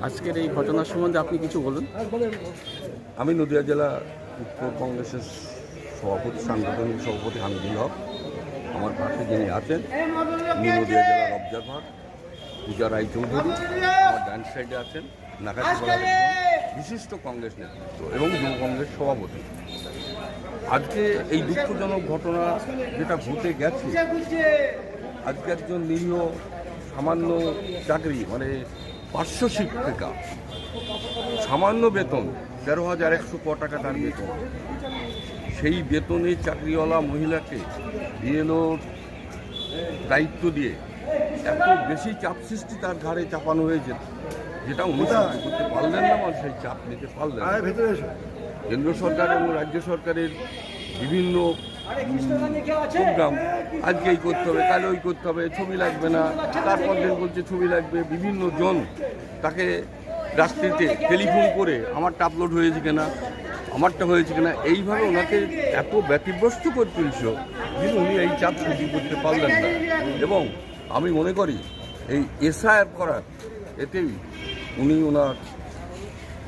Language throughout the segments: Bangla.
আজকের এই ঘটনার সম্বন্ধে আপনি কিছু বলুন। আমি নদিয়া জেলা উত্তর কংগ্রেসের সভাপতি, সাংগঠনিক সভাপতি হামিদুল হক। আমার পাশে যিনি আছেন উনি নদিয়া জেলার অবজারভার পূজা রায়চৌধুরী। আমার ডান সাইডে আছেন নাকাশিপাড়ার বিশিষ্ট কংগ্রেস নেতৃত্ব এবং যুব কংগ্রেস সভাপতি। আজকে এই দুঃখজনক ঘটনা যেটা ঘটে গেছে, আজকে একজন নিরীহ সামান্য চাকরি মানে পার্শ্ব শিক্ষিকা, সামান্য বেতন 13,100 টাকা তার বেতন, সেই বেতনে চাকরিওয়ালা মহিলাকে বিএলওর দায়িত্ব দিয়ে এত বেশি চাপ সৃষ্টি তার ঘাড়ে চাপানো হয়েছে, যেটা উনি সহ্য করতে পারলেন না, মানে সেই চাপ নিতে পারলেন না। কেন্দ্র সরকার এবং রাজ্য সরকারের বিভিন্ন প্রোগ্রাম, আজকে এই করতে হবে, কাল ওই করতে হবে, ছবি লাগবে না, তারপর দিন বলছে ছবি লাগবে। বিভিন্ন জন তাকে রাত্রিতে টেলিফোন করে আমারটা আপলোড হয়েছে কিনা, আমারটা হয়েছে কিনা, এইভাবে ওনাকে এত ব্যতিব্যস্ত করে তুলছ যে উনি এই চাপ সহ্য করতে পারলেন না। এবং আমি মনে করি এই এসআইআর করার এতেই উনি ওনার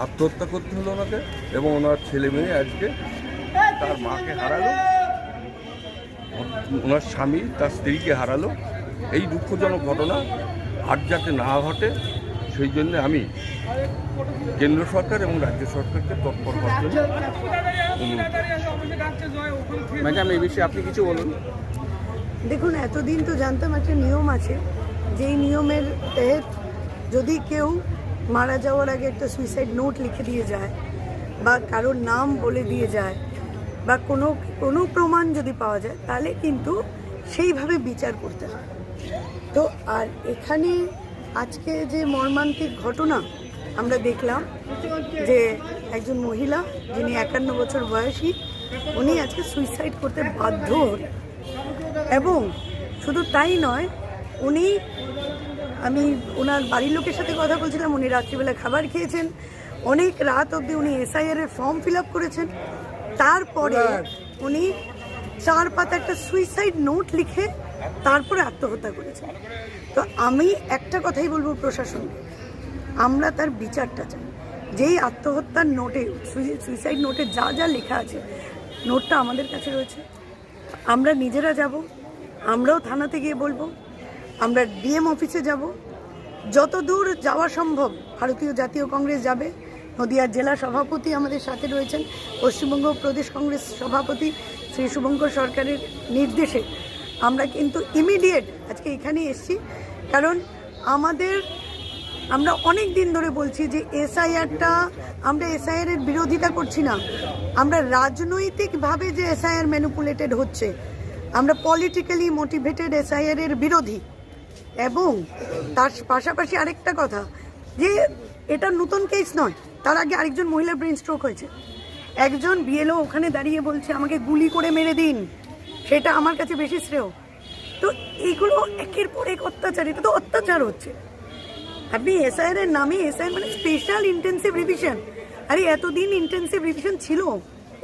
আত্মহত্যা করতে হলো ওনাকে, এবং ওনার ছেলে মেয়ে আজকে তার মাকে হারালো, ওনার স্বামী তার স্ত্রীকে হারালো। এই দুঃখজনক ঘটনা আর যাতে না ঘটে সেই জন্য আমি কেন্দ্র সরকার এবং রাজ্য সরকারকে তৎপর হওয়ার জন্য অনুরোধ। ম্যাডাম, এই বিষয়ে আপনি কিছু বলুন। দেখুন, এতদিন তো জানতাম একটা নিয়ম আছে, যেই নিয়মের তহত যদি কেউ মারা যাওয়ার আগে একটা সুইসাইড নোট লিখে দিয়ে যায় বা কারোর নাম বলে দিয়ে যায় বা কোনো প্রমাণ যদি পাওয়া যায়, তাহলে কিন্তু সেইভাবে বিচার করতে হয়। তো আর এখানে আজকে যে মর্মান্তিক ঘটনা আমরা দেখলাম, যে একজন মহিলা যিনি 51 বছর বয়সী, উনি আজকে সুইসাইড করতে বাধ্য হলেন। এবং শুধু তাই নয়, আমি ওনার বাড়ির লোকের সাথে কথা বলছিলাম, উনি রাত্রিবেলা খাবার খেয়েছেন, অনেক রাত অবধি উনি এসআইআর এর ফর্ম ফিল আপ করেছেন, তারপরে উনি 4 পাতা একটা সুইসাইড নোট লিখে তারপরে আত্মহত্যা করেছেন। তো আমি একটা কথাই বলবো প্রশাসনকে, আমরা তার বিচারটা চাই। যেই আত্মহত্যার নোটে, সুইসাইড নোটে যা যা লেখা আছে, নোটটা আমাদের কাছে রয়েছে, আমরা নিজেরা যাব, আমরাও থানাতে গিয়ে বলবো, আমরা ডিএম অফিসে যাব, যত দূর যাওয়া সম্ভব ভারতীয় জাতীয় কংগ্রেস যাবে। নদিয়ার জেলা সভাপতি আমাদের সাথে রয়েছেন, পশ্চিমবঙ্গ প্রদেশ কংগ্রেস সভাপতি শ্রী শুভঙ্কর সরকারের নির্দেশে আমরা কিন্তু ইমিডিয়েট আজকে এখানে এসেছি। কারণ আমরা অনেক দিন ধরে বলছি যে আমরা এসআইআর এর বিরোধিতা করছি না, আমরা রাজনৈতিকভাবে যে এসআইআর ম্যানিপুলেটেড হচ্ছে, আমরা পলিটিক্যালি মোটিভেটেড এসআইআর এর বিরোধী। এবং তার পাশাপাশি আরেকটা কথা, যে এটা নতুন কেস নয়, তার আগে আরেকজন মহিলার ব্রেন স্ট্রোক হয়েছে, একজন বিএলও ওখানে দাঁড়িয়ে বলছে আমাকে গুলি করে মেরে দিন, সেটা আমার কাছে বেশি শ্রেয়। তো এইগুলো একের পর এক অত্যাচার, এটা তো অত্যাচার হচ্ছে। আপনি এসআইআর এর নামে, এসআইআর মানে স্পেশাল ইন্টেন্সিভ রিভিশন, আরে এতদিন ইন্টেন্সিভ রিভিশন ছিল,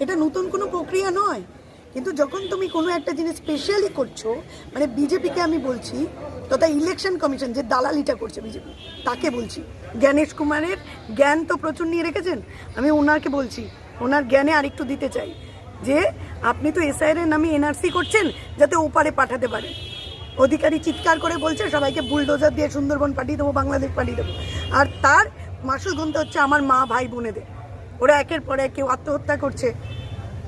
এটা নতুন কোনো প্রক্রিয়া নয়। কিন্তু যখন তুমি কোনো একটা জিনিস স্পেশালি করছো, মানে বিজেপিকে আমি বলছি, তথা ইলেকশন কমিশন যে দালালিটা করছে বিজেপি, তাকে বলছি। জ্ঞানেশ কুমারের জ্ঞান তো প্রচুর নিয়ে রেখেছেন, আমি ওনাকে বলছি, ওনার জ্ঞানে আরেকটু দিতে চাই, যে আপনি তো এসআইআর এর নামে এনআরসি করছেন যাতে ওপারে পাঠাতে পারে। অধিকারী চিৎকার করে বলছে সবাইকে বুলডোজার দিয়ে সুন্দরবন পাঠিয়ে দেবো, বাংলাদেশ পাঠিয়ে দেবো, আর তার মাসুল গুনতে হচ্ছে আমার মা ভাই বোনেদের। ওরা একের পর এক কেউ আত্মহত্যা করছে,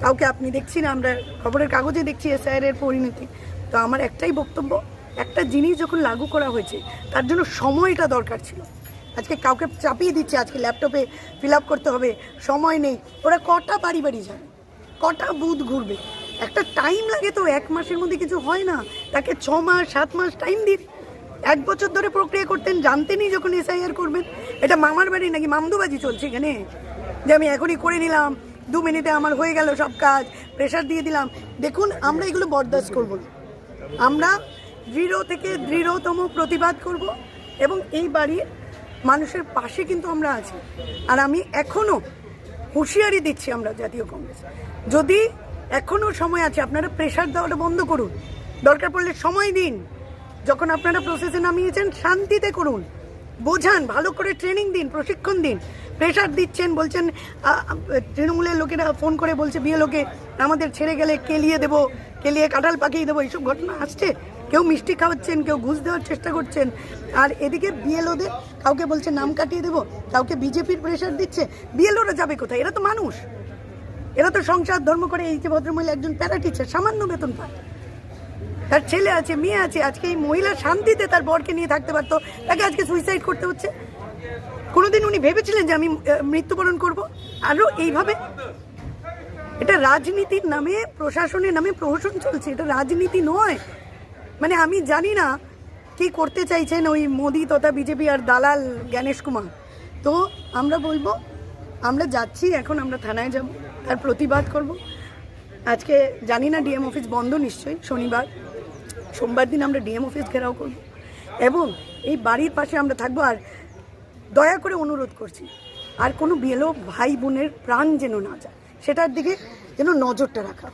কাউকে আপনি দেখছি না, আমরা খবরের কাগজে দেখছি এসআইআর এর পরিণতি। তো আমার একটাই বক্তব্য, একটা জিনিস যখন লাগু করা হয়েছে তার জন্য সময়টা দরকার ছিল। আজকে কাউকে চাপিয়ে দিচ্ছে, আজকে ল্যাপটপে ফিল আপ করতে হবে, সময় নেই। ওরা কটা বাড়ি বাড়ি যাবে, কটা বুথ ঘুরবে, একটা টাইম লাগে তো, 1 মাসের মধ্যে কিছু হয় না, তাকে 6 মাস 7 মাস টাইম দিন। 1 বছর ধরে প্রক্রিয়া করতেন, জানতেনই যখন এসআইআর করবেন। এটা মামার বাড়ি নাকি মামদুবাজি চলছে এখানে, যে আমি এখনই করে নিলাম, 2 মিনিটে আমার হয়ে গেল সব কাজ, প্রেশার দিয়ে দিলাম। দেখুন, আমরা এগুলো বরদাস্ত করব না, আমরা দৃঢ় থেকে দৃঢ়তম প্রতিবাদ করব, এবং এই বাড়ির মানুষের পাশে কিন্তু আমরা আছি। আর আমি এখনও হুঁশিয়ারি দিচ্ছি, আমরা জাতীয় কংগ্রেস, যদি এখনও সময় আছে, আপনারা প্রেশার দেওয়াটা বন্ধ করুন, দরকার পড়লে সময় দিন। যখন আপনারা প্রসেসে নামিয়েছেন শান্তিতে করুন, বোঝান, ভালো করে ট্রেনিং দিন, প্রশিক্ষণ দিন। প্রেশার দিচ্ছেন, বলছেন তৃণমূলের লোকেরা ফোন করে বলছে বিএলওকে আমাদের ছেড়ে গেলে কেলিয়ে দেবো, কেলিয়ে কাঁঠাল পাকিয়ে দেবো, এইসব ঘটনা আসছে। কেউ মিষ্টি খাওয়াচ্ছেন, কেউ ঘুষ দেওয়ার চেষ্টা করছেন, আর এদিকে বিএলওদের কাউকে বলছে নাম কাটিয়ে দেবো, কাউকে বিজেপির প্রেশার দিচ্ছে। বিএলওরা যাবে কোথায়? এরা তো মানুষ, এরা তো সংসার ধর্ম করে। এই যে ভদ্রমহিলা একজন প্যারা টিচার, সামান্য বেতন পায়, তার ছেলে আছে, মেয়ে আছে। আজকে এই মহিলা শান্তিতে তার বরকে নিয়ে থাকতে পারতো, তাকে আজকে সুইসাইড করতে হচ্ছে। কোনোদিন উনি ভেবেছিলেন যে আমি মৃত্যুবরণ করব? আরও এইভাবে এটা রাজনীতির নামে, প্রশাসনের নামে প্রহসন চলছে, এটা রাজনীতি নয়। মানে আমি জানি না কি করতে চাইছেন ওই মোদি তথা বিজেপি আর দালাল জ্ঞানেশ কুমার। তো আমরা বলবো, আমরা যাচ্ছি এখন, আমরা থানায় যাব, তার প্রতিবাদ করব। আজকে জানি না ডিএম অফিস বন্ধ, নিশ্চয়ই শনিবার, সোমবার দিন আমরা ডিএম অফিস ঘেরাও করব এবং এই বাড়ির পাশে আমরা থাকবো। আর দয়া করে অনুরোধ করছি, আর কোনো বিএলও ভাই বোনের প্রাণ যেন না যায়, সেটার দিকে যেন নজরটা রাখা।